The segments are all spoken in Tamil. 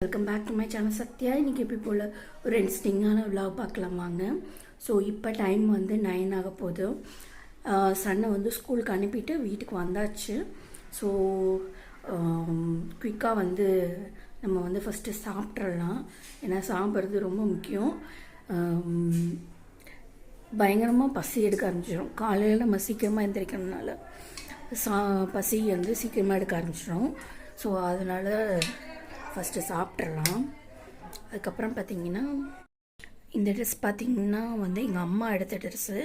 Welcome back to my channel Sathya. இன்றைக்கி எப்படி போல் ஒரு இன்ட்ரெஸ்டிங்கான விலாக் பார்க்கலாம் வாங்க. ஸோ இப்போ டைம் வந்து 9 ஆக போகுது. சன்னை வந்து ஸ்கூலுக்கு அனுப்பிட்டு வீட்டுக்கு வந்தாச்சு. ஸோ குயிக்காக வந்து நம்ம வந்து ஃபஸ்ட்டு சாப்பிட்றலாம். ஏன்னா சாப்பிட்றது ரொம்ப முக்கியம். பயங்கரமாக பசி எடுக்க ஆரம்பிச்சிடும். காலையில் நம்ம சீக்கிரமாக எழுந்திரிக்கிறதுனால பசி வந்து சீக்கிரமாக எடுக்க ஆரம்பிச்சிடும். ஸோ அதனால் ஃபஸ்ட்டு சாப்பிட்றலாம். அதுக்கப்புறம் பார்த்திங்கன்னா இந்த ட்ரெஸ் பார்த்திங்கன்னா வந்து எங்கள் அம்மா எடுத்த ட்ரெஸ்ஸு.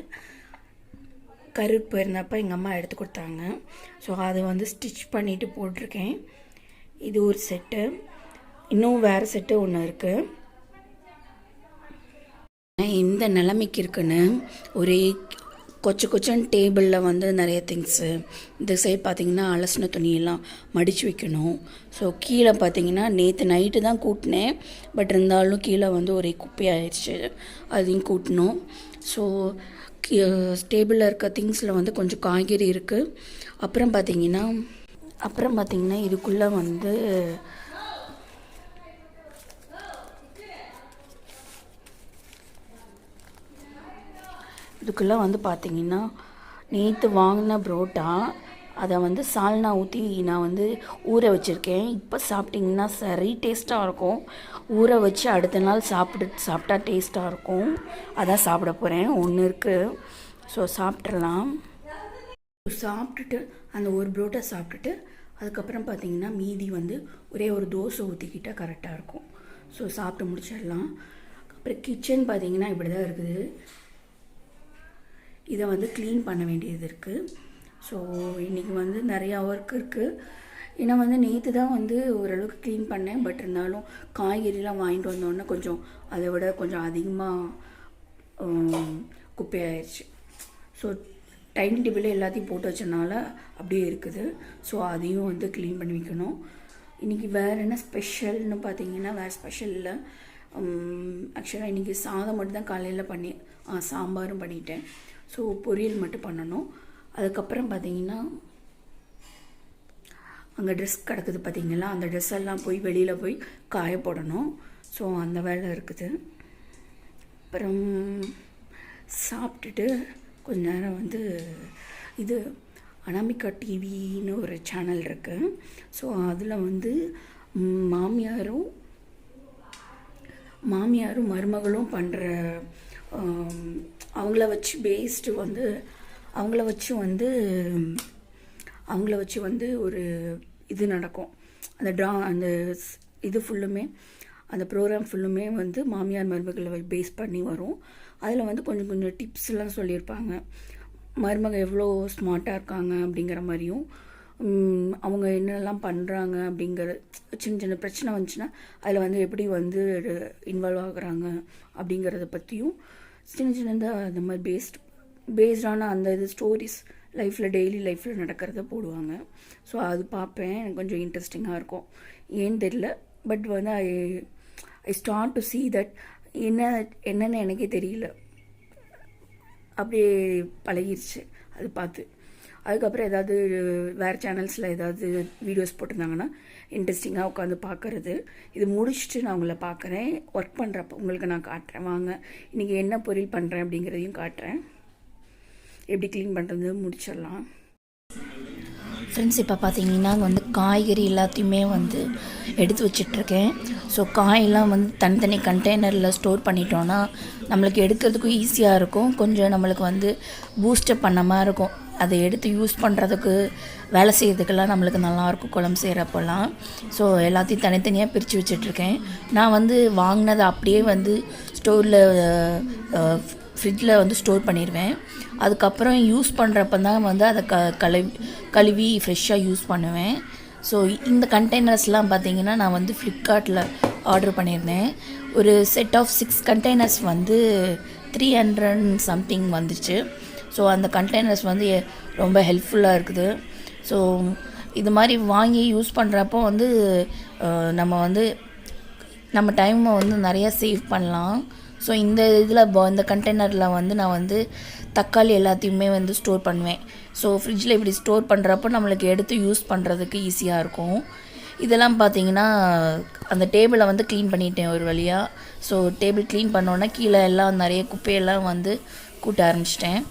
கரூர் போயிருந்தப்போ எங்கள் அம்மா எடுத்து கொடுத்தாங்க. ஸோ அதை வந்து ஸ்டிச் பண்ணிவிட்டு போட்டிருக்கேன். இது ஒரு செட்டு. இன்னும் வேறு செட்டு ஒன்று இருக்குது. இந்த நிலைமைக்கு இருக்குன்னு ஒரே கொச்சன்னு டேபிளில் வந்து நிறைய திங்ஸு. இந்த சைடு பார்த்திங்கன்னா அலசின துணியெல்லாம் மடித்து வைக்கணும். ஸோ கீழே பார்த்திங்கன்னா நேற்று நைட்டு தான் கூட்டினேன். பட் இருந்தாலும் கீழே வந்து ஒரே குப்பையாயிடுச்சு. அதையும் கூட்டணும். ஸோ டேபிளில் இருக்க திங்ஸில் வந்து கொஞ்சம் காய்கறி இருக்குது. அப்புறம் பார்த்திங்கன்னா இதுக்குள்ளே வந்து பார்த்திங்கன்னா நேற்று வாங்கின புரோட்டா, அதை வந்து சால்னா ஊற்றி நான் வந்து ஊற வச்சுருக்கேன். இப்போ சாப்பிட்டிங்கன்னா சரி டேஸ்ட்டாக இருக்கும். ஊற வச்சு அடுத்த நாள் சாப்பிட்டா டேஸ்ட்டாக இருக்கும். அதான் சாப்பிட போகிறேன். ஒன்று இருக்குது. ஸோ சாப்பிட்றலாம். சாப்பிட்டுட்டு அந்த ஒரு புரோட்டா சாப்பிட்டுட்டு அதுக்கப்புறம் பார்த்திங்கன்னா மீதி வந்து ஒரே ஒரு தோசை ஊற்றிக்கிட்டால் கரெக்டாக இருக்கும். ஸோ சாப்பிட்டு முடிச்சிடலாம். அப்புறம் கிச்சன் பார்த்திங்கன்னா இப்படி தான் இருக்குது. இதை வந்து க்ளீன் பண்ண வேண்டியது இருக்குது. ஸோ இன்றைக்கி வந்து நிறையா ஒர்க் இருக்குது. ஏன்னா வந்து நேற்று தான் வந்து ஓரளவுக்கு க்ளீன் பண்ணேன். பட் இருந்தாலும் காய்கறிலாம் வாங்கிட்டு வந்தோடனே கொஞ்சம் அதை விட கொஞ்சம் அதிகமாக குப்பையாயிடுச்சு. ஸோ டைனிங் டேபிள் எல்லாத்தையும் போட்டு வச்சனால அப்படியே இருக்குது. ஸோ அதையும் வந்து க்ளீன் பண்ணி வைக்கணும். இன்றைக்கி வேறு என்ன ஸ்பெஷல்னு பார்த்தீங்கன்னா வேறு ஸ்பெஷல் இல்லை. ஆக்சுவலாக இன்றைக்கி சாதம் மட்டும் தான் காலையில் சாம்பாரும் பண்ணிட்டேன். ஸோ பொரியல் மட்டும் பண்ணணும். அதுக்கப்புறம் பார்த்திங்கன்னா அங்கே ட்ரெஸ் கிடக்குது பார்த்திங்களா, அந்த ட்ரெஸ் எல்லாம் போய் வெளியில் போய் காய போடணும். ஸோ அந்த வேலை இருக்குது. அப்புறம் சாப்பிட்டுட்டு கொஞ்ச நேரம் வந்து இது அனாமிகா டிவின்னு ஒரு சேனல் இருக்குது. ஸோ அதில் வந்து மாமியாரும் மருமகளும் பண்ணுற அவங்கள வச்சு வந்து ஒரு இது நடக்கும். அந்த இது ஃபுல்லுமே அந்த ப்ரோக்ராம் ஃபுல்லுமே வந்து மாமியார் மருமகளை பேஸ் பண்ணி வரும். அதில் வந்து கொஞ்சம் டிப்ஸ்லாம் சொல்லியிருப்பாங்க. மருமகள் எவ்வளோ ஸ்மார்ட்டாக இருக்காங்க அப்படிங்கிற மாதிரியும், அவங்க என்னெல்லாம் பண்ணுறாங்க அப்படிங்கிற சின்ன பிரச்சனை வந்துச்சுன்னா அதில் வந்து எப்படி வந்து இன்வால்வ் ஆகுறாங்க அப்படிங்கிறத பற்றியும் சின்னதாக அந்த மாதிரி பேஸ்டான அந்த இது ஸ்டோரிஸ் டெய்லி லைஃப்பில் நடக்கிறத போடுவாங்க. ஸோ அது பார்ப்பேன். எனக்கு கொஞ்சம் இன்ட்ரெஸ்டிங்காக இருக்கும். ஏன்னு தெரியல. பட் வந்து I start to see that என்னென்னு எனக்கே தெரியல. அப்படியே பழகிருச்சு அது பார்த்து. அதுக்கப்புறம் ஏதாவது வேறு சேனல்ஸில் ஏதாவது வீடியோஸ் போட்டிருந்தாங்கன்னா இன்ட்ரெஸ்டிங்காக உட்காந்து பார்க்குறது. இது முடிச்சுட்டு நான் உங்களை பார்க்குறேன். ஒர்க் பண்ணுறப்ப உங்களுக்கு நான் காட்டுறேன். வாங்க, இன்றைக்கி என்ன பொரியல் பண்ணுறேன் அப்படிங்கிறதையும் காட்டுறேன். எப்படி க்ளீன் பண்ணுறது முடிச்சிடலாம். ஃப்ரெண்ட்ஸ், இப்போ பார்த்தீங்கன்னா வந்து காய்கறி எல்லாத்தையுமே வந்து எடுத்து வச்சிட்ருக்கேன். ஸோ காயெல்லாம் வந்து தனித்தனி கண்டெய்னரில் ஸ்டோர் பண்ணிட்டோன்னா நம்மளுக்கு எடுக்கிறதுக்கும் ஈஸியாக இருக்கும். கொஞ்சம் நம்மளுக்கு வந்து பூஸ்டப் பண்ண மாதிரி இருக்கும். அதை எடுத்து யூஸ் பண்ணுறதுக்கு வேலை செய்கிறதுக்கெல்லாம் நம்மளுக்கு நல்லாயிருக்கும் குழம்பு செய்கிறப்பெல்லாம். ஸோ எல்லாத்தையும் தனித்தனியாக பிரித்து வச்சிட்ருக்கேன். நான் வந்து வாங்கினதை அப்படியே வந்து ஃப்ரிட்ஜில் வந்து ஸ்டோர் பண்ணிடுவேன். அதுக்கப்புறம் யூஸ் பண்ணுறப்ப தான் வந்து அதை கழுவி ஃப்ரெஷ்ஷாக யூஸ் பண்ணுவேன். ஸோ இந்த கண்டெய்னர்ஸ்லாம் பார்த்திங்கன்னா நான் வந்து ஃப்ளிப்கார்ட்டில் ஆர்டர் பண்ணியிருந்தேன். ஒரு செட் ஆஃப் 6 கண்டெய்னர்ஸ் வந்து 300 சம்திங் வந்துச்சு. ஸோ அந்த கண்டெய்னர்ஸ் வந்து ரொம்ப ஹெல்ப்ஃபுல்லாக இருக்குது. ஸோ இது மாதிரி வாங்கி யூஸ் பண்ணுறப்போ வந்து நம்ம டைமை வந்து நிறையா சேவ் பண்ணலாம். ஸோ இந்த கண்டெய்னரில் வந்து நான் வந்து தக்காளி எல்லாத்தையுமே வந்து ஸ்டோர் பண்ணுவேன். ஸோ ஃப்ரிட்ஜில் இப்படி ஸ்டோர் பண்ணுறப்போ நம்மளுக்கு எடுத்து யூஸ் பண்ணுறதுக்கு ஈஸியாக இருக்கும். இதெல்லாம் பார்த்தீங்கன்னா அந்த டேபிளை வந்து க்ளீன் பண்ணிட்டேன் ஒரு வழியாக. ஸோ டேபிள் க்ளீன் பண்ணோன்னே கீழே எல்லாம் நிறைய குப்பையெல்லாம் வந்து கூட்ட ஆரம்பிச்சிட்டேன்.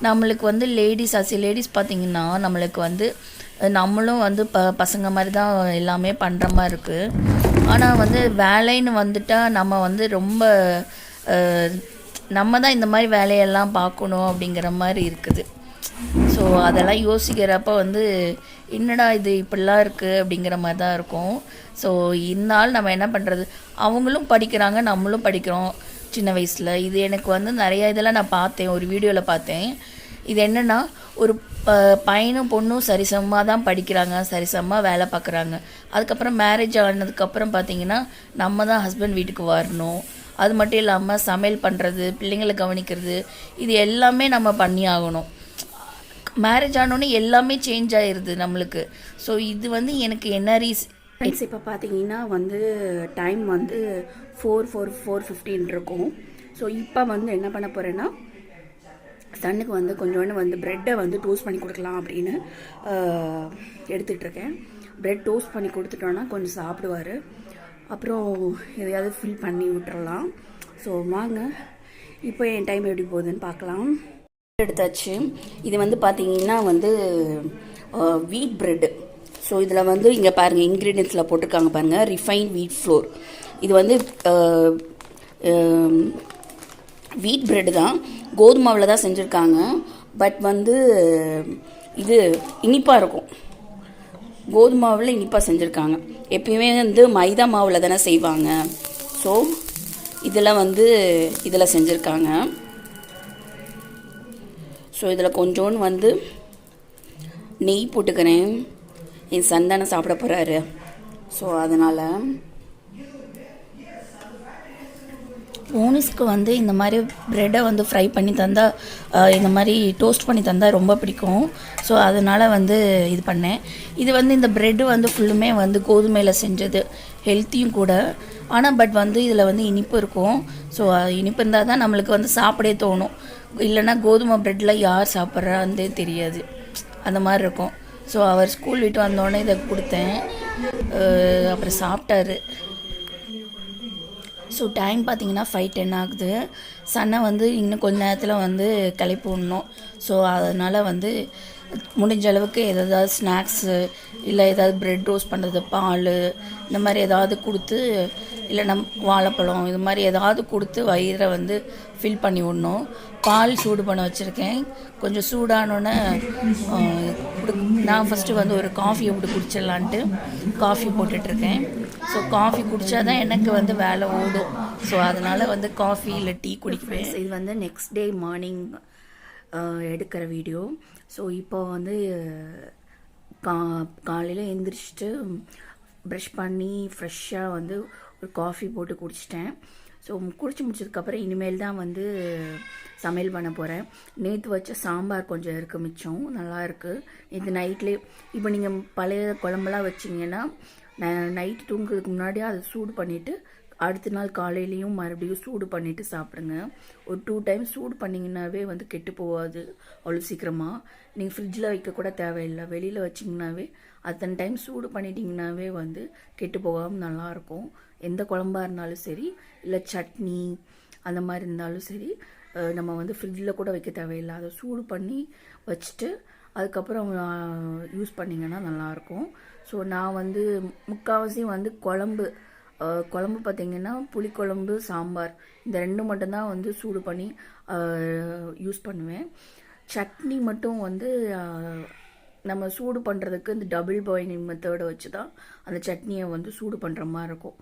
நம்மளுக்கு வந்து லேடிஸ் பார்த்திங்கன்னா நம்மளுக்கு வந்து நம்மளும் வந்து பசங்க மாதிரி தான் எல்லாமே பண்ணுற மாதிரி இருக்குது. ஆனால் வந்து வேலைன்னு வந்துட்டால் நம்ம வந்து ரொம்ப நம்ம தான் இந்த மாதிரி வேலையெல்லாம் பார்க்கணும் அப்படிங்கிற மாதிரி இருக்குது. ஸோ அதெல்லாம் யோசிக்கிறப்ப வந்து என்னடா இது இப்படிலாம் இருக்குது அப்படிங்கிற மாதிரி தான் இருக்கும். ஸோ இருந்தாலும் நம்ம என்ன பண்ணுறது, அவங்களும் படிக்கிறாங்க நம்மளும் படிக்கிறோம் சின்ன வயசில். இது எனக்கு வந்து நிறையா இதெல்லாம் நான் பார்த்தேன், ஒரு வீடியோவில் பார்த்தேன். இது என்னென்னா ஒரு பையனும் பொண்ணும் சரிசமமாக தான் படிக்கிறாங்க, சரிசமமாக வேலை பார்க்குறாங்க. அதுக்கப்புறம் மேரேஜ் ஆனதுக்கப்புறம் பார்த்திங்கன்னா நம்ம தான் ஹஸ்பண்ட் வீட்டுக்கு வரணும். அது மட்டும் இல்லாமல் சமையல் பண்ணுறது, பிள்ளைங்களை கவனிக்கிறது, இது எல்லாமே நம்ம பண்ணி ஆகணும். மேரேஜ் ஆனோடனே எல்லாமே சேஞ்ச் ஆயிடுது நம்மளுக்கு. ஸோ இது வந்து எனக்கு என்ன ஃப்ரெண்ட்ஸ், இப்போ பார்த்தீங்கன்னா வந்து டைம் வந்து 4:15 இருக்கும். ஸோ இப்போ வந்து என்ன பண்ண போகிறேன்னா, சன்னுக்கு வந்து கொஞ்சோண்டு வந்து ப்ரெட்டை வந்து டோஸ்ட் பண்ணி கொடுக்கலாம் அப்படின்னு எடுத்துகிட்ருக்கேன். ப்ரெட் டோஸ்ட் பண்ணி கொடுத்துட்டோன்னா கொஞ்சம் சாப்பிடுவார். அப்புறம் எதையாவது ஃபில் பண்ணி விட்டுறலாம். ஸோ வாங்க இப்போ என் டைம் எப்படி போகுதுன்னு பார்க்கலாம். எடுத்தாச்சு. இது வந்து பார்த்தீங்கன்னா வந்து வீட் ப்ரெட்டு. ஸோ இதில் வந்து இங்கே பாருங்கள், இன்க்ரீடியன்ஸில் போட்டிருக்காங்க பாருங்கள், ரிஃபைன் வீட் ஃப்ளோர். இது வந்து வீட் ப்ரெட்டு தான், கோதுமாவில் தான் செஞ்சுருக்காங்க. பட் வந்து இது இனிப்பாக இருக்கும், கோதுமாவில் இனிப்பாக செஞ்சுருக்காங்க. எப்பயுமே வந்து மைதா மாவில் தானே செய்வாங்க. ஸோ இதில் வந்து இதில் செஞ்சுருக்காங்க. ஸோ இதில் கொஞ்சோன்னு வந்து நெய் போட்டுக்கிறேன். என் சன் தானே சாப்பிட போகிறாரு. ஸோ அதனால் போனிஸ்க்கு வந்து இந்த மாதிரி ப்ரெட்டை வந்து ஃப்ரை பண்ணி தந்தால், இந்த மாதிரி டோஸ்ட் பண்ணி தந்தால் ரொம்ப பிடிக்கும். ஸோ அதனால் வந்து இது பண்ணேன். இது வந்து இந்த ப்ரெட்டு வந்து ஃபுல்லுமே வந்து கோதுமையில் செஞ்சது, ஹெல்த்தியும் கூட. ஆனால் பட் வந்து இதில் வந்து இனிப்பு இருக்கும். ஸோ இனிப்பு இருந்தால் தான் நம்மளுக்கு வந்து சாப்பிடே தோணும். இல்லைன்னா கோதுமை ப்ரெட்டில் யார் சாப்பிட்றான்னு தெரியாது, அந்த மாதிரி இருக்கும். ஸோ அவர் ஸ்கூல் விட்டு வந்தோடனே இதை கொடுத்தேன். அப்புறம் சாப்பிட்டாரு. ஸோ டைம் பார்த்திங்கன்னா 5:10 ஆகுது. சன்னை வந்து இன்னும் கொஞ்ச நேரத்தில் வந்து கிளப்பி விடணும். ஸோ அதனால் வந்து முடிஞ்ச அளவுக்கு எதாவது ஸ்நாக்ஸு இல்லை ஏதாவது ப்ரெட் ரோஸ்ட் பண்ணுறது, பால் இந்த மாதிரி ஏதாவது கொடுத்து, இல்லைனா வாழைப்பழம் இது மாதிரி ஏதாவது கொடுத்து வயிறை வந்து ஃபில் பண்ணி விடணும். பால் சூடு பண்ண வச்சுருக்கேன். கொஞ்சம் சூடானோன்னே நான் ஃபஸ்ட்டு வந்து ஒரு காஃபியை போட்டு குடிச்சிடலான்ட்டு காஃபி போட்டுட்ருக்கேன். ஸோ காஃபி குடித்தா தான் எனக்கு வந்து வேலை ஓடும். ஸோ அதனால் வந்து காஃபி இல்லை டீ குடிப்பேன். இது வந்து நெக்ஸ்ட் டே மார்னிங் எடுக்கிற வீடியோ. ஸோ இப்போ வந்து காலையில் எழுந்திரிச்சிட்டு ப்ரஷ் பண்ணி ஃப்ரெஷ்ஷாக வந்து ஒரு காஃபி போட்டு குடிச்சிட்டேன். ஸோ குடிச்சு முடிச்சதுக்கப்புறம் இனிமேல் தான் வந்து சமையல் பண்ண போகிறேன். நேற்று வச்ச சாம்பார் கொஞ்சம் இருக்குது, மிச்சம் நல்லா இருக்குது. நேற்று நைட்லேயே, இப்போ நீங்கள் பழைய குழம்புலாம் வச்சிங்கன்னா நைட்டு தூங்குறதுக்கு முன்னாடியே அதை சூடு பண்ணிவிட்டு அடுத்த நாள் காலையிலையும் மறுபடியும் சூடு பண்ணிவிட்டு சாப்பிடுங்க. ஒரு 2 டைம் சூடு பண்ணிங்கன்னாவே வந்து கெட்டு போகாது அவ்வளோ சீக்கிரமாக. நீங்கள் ஃப்ரிட்ஜில் வைக்கக்கூட தேவையில்லை, வெளியில் வச்சிங்கனாவே அத்தனை டைம் சூடு பண்ணிட்டீங்கன்னாவே வந்து கெட்டு போகாமல் நல்லாயிருக்கும். எந்த குழம்பாக இருந்தாலும் சரி, இல்லை சட்னி அந்த மாதிரி இருந்தாலும் சரி, நம்ம வந்து ஃப்ரிட்ஜில் கூட வைக்க தேவையில்லை. அதை சூடு பண்ணி வச்சுட்டு அதுக்கப்புறம் யூஸ் பண்ணிங்கன்னா நல்லாயிருக்கும். ஸோ நான் வந்து முக்கால்வாசி வந்து குழம்பு பார்த்திங்கன்னா புளிக்குழம்பு, சாம்பார் இந்த 2 மட்டும்தான் வந்து சூடு பண்ணி யூஸ் பண்ணுவேன். சட்னி மட்டும் வந்து நம்ம சூடு பண்ணுறதுக்கு இந்த டபுள் பாயிலிங் மெத்தடை வச்சு தான் அந்த சட்னியை வந்து சூடு பண்ணுற மாதிரி இருக்கும்.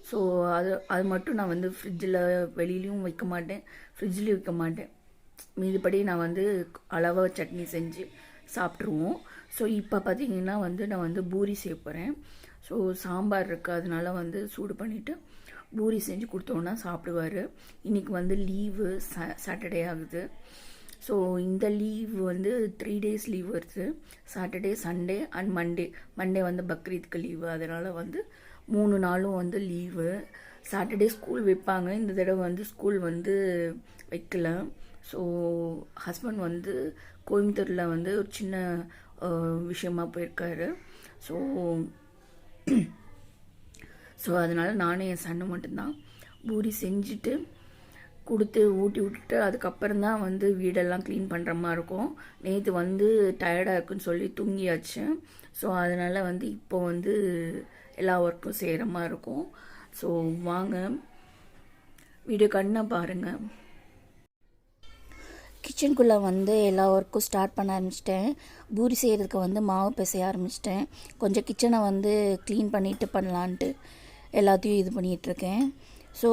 ஸோ அது மட்டும் நான் வந்து ஃப்ரிட்ஜில் வெளியிலையும் வைக்க மாட்டேன், ஃப்ரிட்ஜ்லேயும் வைக்க மாட்டேன். மீதுபடி நான் வந்து அளவாக சட்னி செஞ்சு சாப்பிட்ருவோம். ஸோ இப்போ பார்த்திங்கன்னா வந்து நான் வந்து பூரி செய்ய போகிறேன். ஸோ சாம்பார் இருக்குது, அதனால வந்து சூடு பண்ணிவிட்டு பூரி செஞ்சு கொடுத்தோன்னா சாப்பிடுவார். இன்றைக்கி வந்து லீவு, சாட்டர்டே ஆகுது. ஸோ இந்த லீவ் வந்து 3 days லீவ் வருது, சாட்டர்டே, சண்டே அண்ட் மண்டே வந்து பக்ரீத்துக்கு லீவு. அதனால் வந்து 3 நாளும் வந்து லீவு. சாட்டர்டே ஸ்கூல் வைப்பாங்க, இந்த தடவை வந்து ஸ்கூல் வந்து வைக்கல. ஸோ ஹஸ்பண்ட் வந்து கோயம்புத்தூரில் வந்து ஒரு சின்ன விஷயமாக போயிருக்காரு. ஸோ ஸோ அதனால் நானே என் சன்னு மட்டும்தான் பூரி செஞ்சுட்டு கொடுத்து ஊட்டி விட்டுட்டு அதுக்கப்புறம் தான் வந்து வீடெல்லாம் க்ளீன் பண்ணுற மாதிரி இருக்கும். நேற்று வந்து டயர்டாக இருக்குன்னு சொல்லி தூங்கியாச்சு. ஸோ அதனால் வந்து இப்போ வந்து எல்லா ஒர்க்கும் செய்கிற மாதிரி இருக்கும். ஸோ வாங்க வீடியோ கண்ணை பாருங்கள். கிச்சனுக்குள்ளே வந்து எல்லா ஒர்க்கும் ஸ்டார்ட் பண்ண ஆரம்பிச்சிட்டேன். பூரி செய்கிறதுக்கு வந்து மாவு பிசைய ஆரம்பிச்சிட்டேன். கொஞ்சம் கிச்சனை வந்து க்ளீன் பண்ணிவிட்டு பண்ணலான்ட்டு எல்லாத்தையும் இது பண்ணிகிட்ருக்கேன். ஸோ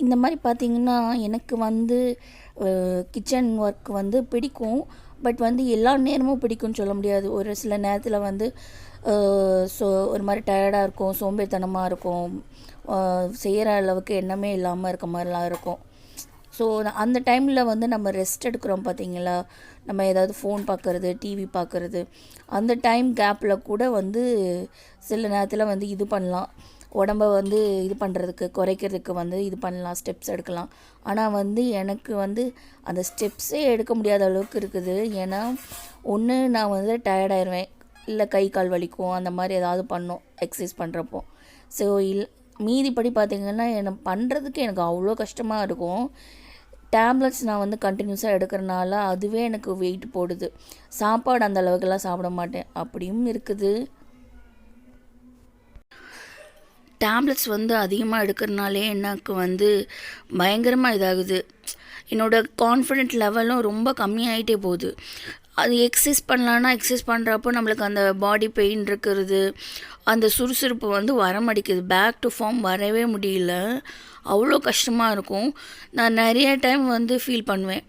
இந்த மாதிரி பார்த்திங்கன்னா எனக்கு வந்து கிச்சன் ஒர்க் வந்து பிடிக்கும். பட் வந்து எல்லா நேரமும் பிடிக்கும்னு சொல்ல முடியாது. ஒரு சில நேரத்தில் வந்து ஒரு மாதிரி டயர்டாக இருக்கும், சோம்பேறித்தனமாக இருக்கும், செய்கிற அளவுக்கு எண்ணமே இல்லாமல் இருக்க மாதிரிலாம் இருக்கும். ஸோ அந்த டைமில் வந்து நம்ம ரெஸ்ட் எடுக்கிறோம் பார்த்தீங்களா, நம்ம ஏதாவது ஃபோன் பார்க்குறது, டிவி பார்க்குறது, அந்த டைம் கேப்பில் கூட வந்து சில நேரத்தில் வந்து இது பண்ணலாம், உடம்ப வந்து இது பண்ணுறதுக்கு குறைக்கிறதுக்கு வந்து இது பண்ணலாம், ஸ்டெப்ஸ் எடுக்கலாம். ஆனால் வந்து எனக்கு வந்து அந்த ஸ்டெப்ஸே எடுக்க முடியாத அளவுக்கு இருக்குது. ஏன்னா ஒன்று நான் வந்து டயர்டாயிருவேன், இல்லை கை கால் வலிக்கும், அந்த மாதிரி ஏதாவது பண்ணோம் எக்ஸசைஸ் பண்ணுறப்போ. ஸோ மீதிப்படி பார்த்திங்கன்னா எனக்கு பண்ணுறதுக்கு எனக்கு அவ்வளோ கஷ்டமாக இருக்கும். டேப்லெட்ஸ் நான் வந்து கண்டினியூஸாக எடுக்கிறனால அதுவே எனக்கு வெயிட் போடுது. சாப்பாடு அந்த அளவுக்குலாம் சாப்பிட மாட்டேன், அப்படியும் இருக்குது. டேப்லெட்ஸ் வந்து அதிகமாக எடுக்கிறனாலே எனக்கு வந்து பயங்கரமாக இதாகுது. என்னோடய கான்ஃபிடென்ட் லெவலும் ரொம்ப கம்மியாகிட்டே போகுது. அது எக்ஸசைஸ் பண்ணலான்னா எக்ஸசைஸ் பண்ணுறப்போ நம்மளுக்கு அந்த பாடி பெயின் இருக்கிறது, அந்த சுறுசுறுப்பு வந்து வரமாட்டேங்குது. பேக் டு ஃபார்ம் வரவே முடியல, அவ்வளோ கஷ்டமாக இருக்கும். நான் நிறைய டைம் வந்து ஃபீல் பண்ணுவேன்,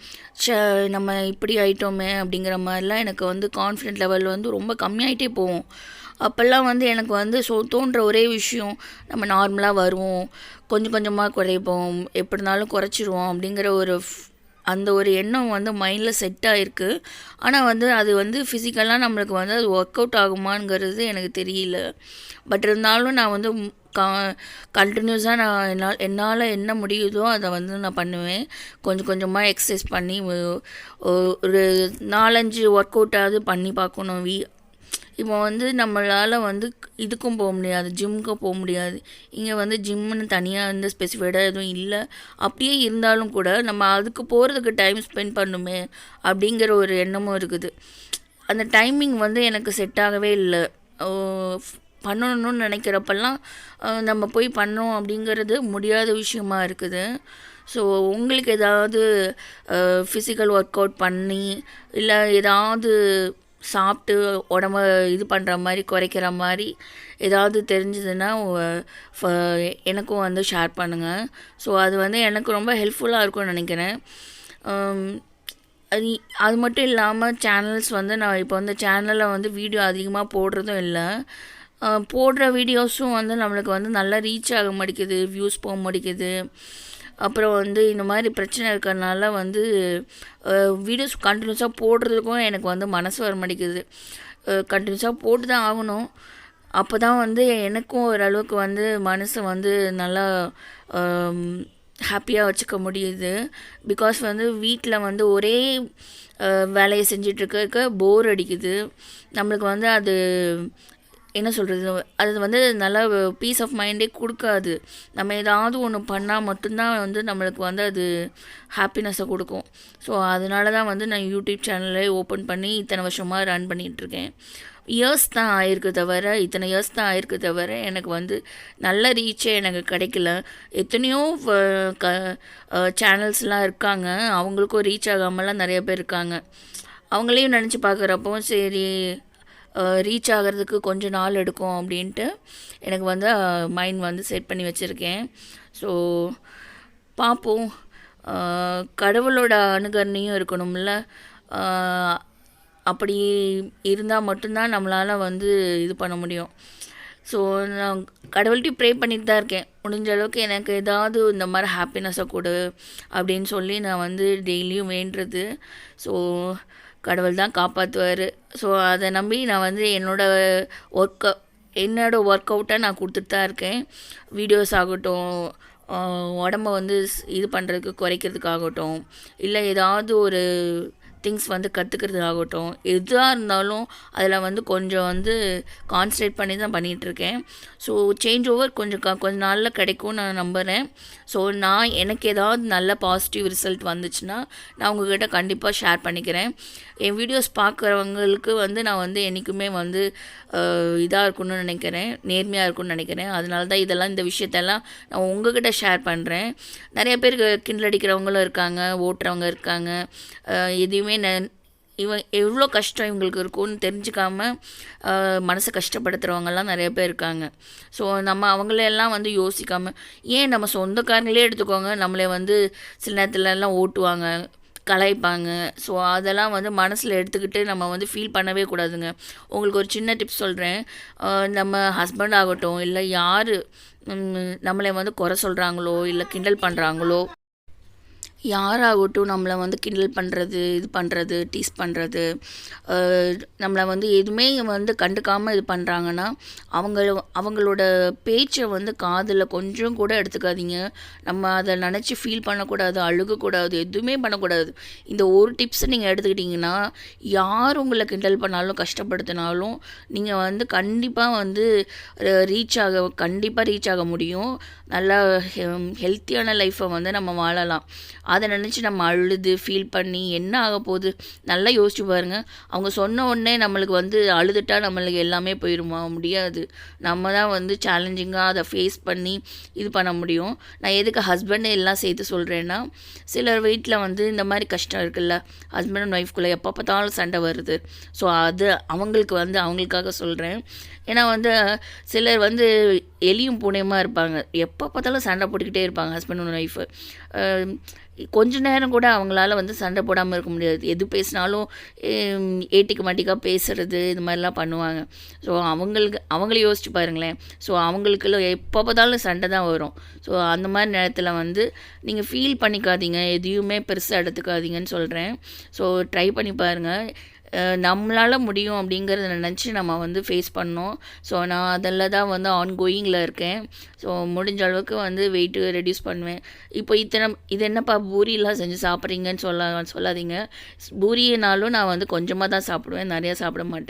நம்ம இப்படி ஆகிட்டோமே அப்படிங்கிற மாதிரிலாம். எனக்கு வந்து கான்ஃபிடென்ட் லெவல் வந்து ரொம்ப கம்மியாகிட்டே போகும். அப்போல்லாம் வந்து எனக்கு வந்து தோன்ற ஒரே விஷயம், நம்ம நார்மலாக வருவோம், கொஞ்சம் கொஞ்சமாக குறைப்போம், எப்படினாலும் குறைச்சிருவோம் அப்படிங்கிற அந்த ஒரு எண்ணம் வந்து மைண்டில் செட் ஆகிருக்கு. ஆனால் வந்து அது வந்து ஃபிசிக்கலாக நம்மளுக்கு வந்து அது ஒர்க் அவுட் ஆகுமாங்கிறது எனக்கு தெரியல. பட் இருந்தாலும் நான் வந்து கண்டினியூஸாக நான் என்னால் என்ன முடியுதோ அதை வந்து நான் பண்ணுவேன். கொஞ்சம் கொஞ்சமாக எக்ஸசைஸ் பண்ணி ஒரு 4-5 ஒர்க் அவுட்டாவது பண்ணி பார்க்கணும். இப்போ வந்து நம்மளால் வந்து இதுக்கும் போக முடியாது, ஜிம்முக்கும் போக முடியாது. இங்கே வந்து ஜிம்முன்னு தனியாக வந்து ஸ்பெசிஃபைடாக எதுவும் இல்லை. அப்படியே இருந்தாலும் கூட நம்ம அதுக்கு போகிறதுக்கு டைம் ஸ்பெண்ட் பண்ணுமே அப்படிங்கிற ஒரு எண்ணமும் இருக்குது. அந்த டைமிங் வந்து எனக்கு செட் ஆகவே இல்லை. பண்ணணும்னு நினைக்கிறப்பெல்லாம் நம்ம போய் பண்ணோம் அப்படிங்கிறது முடியாத விஷயமா இருக்குது. ஸோ உங்களுக்கு ஏதாவது ஃபிசிக்கல் ஒர்க் அவுட் பண்ணி இல்லை ஏதாவது சாப்பிட்டு உடம்ப இது பண்ணுற மாதிரி குறைக்கிற மாதிரி ஏதாவது தெரிஞ்சதுன்னா எனக்கும் வந்து ஷேர் பண்ணுங்கள். ஸோ அது வந்து எனக்கு ரொம்ப ஹெல்ப்ஃபுல்லாக இருக்கும்னு நினைக்கிறேன். அது மட்டும் இல்லாமல் சேனல்ஸ் வந்து நான் இப்போ வந்து சேனலில் வந்து வீடியோ அதிகமாக போடுறதும் இல்லை. போடுற வீடியோஸும் வந்து நம்மளுக்கு வந்து நல்லா ரீச் ஆக மாட்டேங்குது, வியூஸ் போக மாட்டேங்குது. அப்புறம் வந்து இந்த மாதிரி பிரச்சனை இருக்கிறதுனால வந்து வீடியோஸ் கண்டினியூஸாக போடுறதுக்கும் எனக்கு வந்து மனசு வர மாட்டேங்குது. கண்டினியூஸாக போட்டு தான் ஆகணும். அப்போ தான் வந்து எனக்கும் ஓரளவுக்கு வந்து மனசை வந்து நல்லா ஹாப்பியாக வச்சுக்க முடியுது. பிகாஸ் வந்து வீட்டில் வந்து ஒரே வேலையை செஞ்சிட்ருக்க போர் அடிக்குது. நம்மளுக்கு வந்து அது என்ன சொல்கிறது, அது வந்து நல்லா பீஸ் ஆஃப் மைண்டே கொடுக்காது. நம்ம ஏதாவது ஒன்று பண்ணால் மட்டும்தான் வந்து நம்மளுக்கு வந்து அது ஹாப்பினஸை கொடுக்கும். ஸோ அதனால தான் வந்து நான் யூடியூப் சேனலே ஓப்பன் பண்ணி இத்தனை வருஷமாக ரன் பண்ணிகிட்ருக்கேன். இயர்ஸ் தான் ஆயிருக்கு தவிர எனக்கு வந்து நல்ல ரீச்சே எனக்கு கிடைக்கல. எத்தனையோ சேனல்ஸ்லாம் இருக்காங்க, அவங்களுக்கும் ரீச் ஆகாமலாம் நிறைய பேர் இருக்காங்க. அவங்களையும் நினச்சி பார்க்குறப்போ சரி ரீச் ஆகிறதுக்கு கொஞ்சம் நாள் எடுக்கும் அப்படின்ட்டு எனக்கு வந்து மைண்ட் வந்து செட் பண்ணி வச்சுருக்கேன். ஸோ பார்ப்போம். கடவுளோட அனுகரணையும் இருக்கணும்ல. அப்படி இருந்தால் மட்டும்தான் நம்மளால் வந்து இது பண்ண முடியும். ஸோ நான் கடவுள்கிட்ட ப்ரே பண்ணிட்டு தான் இருக்கேன். முடிஞ்ச அளவுக்கு எனக்கு ஏதாவது இந்த மாதிரி ஹாப்பினஸை கொடு அப்படின்னு சொல்லி நான் வந்து டெய்லியும் வேண்டுறது. ஸோ கடவுள் தான் காப்பாற்றுவார். ஸோ அதை நம்பி நான் வந்து என்னோடய ஒர்க் அவுட்டை நான் கொடுத்துட்டு தான் இருக்கேன். வீடியோஸ் ஆகட்டும், உடம்ப வந்து இது பண்ணுறதுக்கு குறைக்கிறதுக்காகட்டும், இல்லை ஏதாவது ஒரு திங்ஸ் வந்து கற்றுக்கிறது ஆகட்டும், எதாக இருந்தாலும் அதில் வந்து கொஞ்சம் வந்து கான்சன்ட்ரேட் பண்ணி தான் பண்ணிகிட்ருக்கேன். ஸோ சேஞ்ச் ஓவர் கொஞ்ச நாளில் கிடைக்கும்னு நான் நம்புகிறேன். ஸோ நான் எனக்கு ஏதாவது நல்ல பாசிட்டிவ் ரிசல்ட் வந்துச்சுன்னா நான் உங்கள்கிட்ட கண்டிப்பாக ஷேர் பண்ணிக்கிறேன். என் வீடியோஸ் பார்க்குறவங்களுக்கு வந்து நான் வந்து என்றைக்குமே வந்து இதாக இருக்குன்னு நினைக்கிறேன், நேர்மையாக இருக்குன்னு நினைக்கிறேன். அதனால தான் இந்த விஷயத்தெல்லாம் நான் உங்ககிட்ட ஷேர் பண்ணுறேன். நிறைய பேர் கிண்டல் அடிக்கிறவங்களும் இருக்காங்க, ஓட்டுறவங்க இருக்காங்க. எதையுமே எவ்வளோ கஷ்டம் இவங்களுக்கு இருக்கும்னு தெரிஞ்சுக்காமல் மனசை கஷ்டப்படுத்துகிறவங்கலாம் நிறைய பேர் இருக்காங்க. ஸோ நம்ம அவங்களெல்லாம் வந்து யோசிக்காமல், ஏன் நம்ம சொந்தக்காரங்களே எடுத்துக்கோங்க, நம்மளே வந்து சில நேரத்துலலாம் ஓட்டுவாங்க, கலாய்ப்பாங்க. ஸோ அதெல்லாம் வந்து மனசில் எடுத்துக்கிட்டு நம்ம வந்து ஃபீல் பண்ணவே கூடாதுங்க. உங்களுக்கு ஒரு சின்ன டிப்ஸ் சொல்கிறேன். நம்ம ஹஸ்பண்ட் ஆகட்டும், இல்லை யார் நம்மளை வந்து குறை சொல்கிறாங்களோ இல்லை கிண்டல் பண்ணுறாங்களோ, யாராகட்டும் நம்மளை வந்து கிண்டல் பண்ணுறது, இது பண்ணுறது, டீஸ் பண்ணுறது, நம்மளை வந்து எதுவுமே வந்து கண்டுக்காமல் இது பண்ணுறாங்கன்னா அவங்களோட பேச்சை வந்து காதில் கொஞ்சம் கூட எடுத்துக்காதீங்க. நம்ம அதை நினச்சி ஃபீல் பண்ணக்கூடாது, அழுகக்கூடாது, எதுவுமே பண்ணக்கூடாது. இந்த ஒரு டிப்ஸை நீங்கள் எடுத்துக்கிட்டிங்கன்னா யார் உங்களை கிண்டல் பண்ணாலும் கஷ்டப்படுத்தினாலும் நீங்கள் வந்து கண்டிப்பாக வந்து ரீச் ஆக முடியும். நல்லா ஹெல்த்தியான லைஃப்பை வந்து நம்ம வாழலாம். அதை நினச்சி நம்ம அழுது ஃபீல் பண்ணி என்ன ஆக போகுது, நல்லா யோசிச்சு பாருங்கள். அவங்க சொன்ன உடனே நம்மளுக்கு வந்து அழுதுட்டா நம்மளுக்கு எல்லாமே போயிடுமா? முடியாது. நம்ம தான் வந்து சேலஞ்சிங்காக அதை ஃபேஸ் பண்ணி இது பண்ண முடியும். நான் எதுக்கு ஹஸ்பண்டை எல்லாம் சேர்த்து சொல்கிறேன்னா, சிலர் வீட்டில் வந்து இந்த மாதிரி கஷ்டம் இருக்குல்ல, ஹஸ்பண்ட் அண்ட் ஒய்ஃப்குள்ளே எப்போ பார்த்தாலும் சண்டை வருது. ஸோ அது அவங்களுக்காக சொல்கிறேன். ஏன்னா வந்து சிலர் வந்து எலியும் பூனையுமா இருப்பாங்க, எப்போ பார்த்தாலும் சண்டை போட்டுக்கிட்டே இருப்பாங்க ஹஸ்பண்ட் அண்ட் ஒய்ஃபு. கொஞ்ச நேரம் கூட அவங்களால வந்து சண்டை போடாமல் இருக்க முடியாது. எது பேசினாலும் ஏட்டிக்கு மாட்டிக்காக பேசுகிறது, இது மாதிரிலாம் பண்ணுவாங்க. ஸோ அவங்கள யோசிச்சு பாருங்களேன். ஸோ அவங்களுக்குள்ள எப்போ பார்த்தாலும் சண்டை தான் வரும். ஸோ அந்த மாதிரி நேரத்தில் வந்து நீங்கள் ஃபீல் பண்ணிக்காதீங்க, எதையுமே பெருசாக எடுத்துக்காதீங்கன்னு சொல்கிறேன். ஸோ ட்ரை பண்ணி பாருங்கள். நம்மளால் முடியும் அப்படிங்கிறத நினச்சி நம்ம வந்து ஃபேஸ் பண்ணோம். ஸோ நான் அதில் தான் வந்து ஆன்கோயிங்கில் இருக்கேன். ஸோ முடிஞ்ச அளவுக்கு வந்து வெயிட்டு ரெடியூஸ் பண்ணுவேன். இப்போ இது என்னப்பா பூரியெலாம் செஞ்சு சாப்பிட்றீங்கன்னு சொல்லாதீங்க. பூரினாலும் நான் வந்து கொஞ்சமாக தான் சாப்பிடுவேன், நிறையா சாப்பிட மாட்டேன்.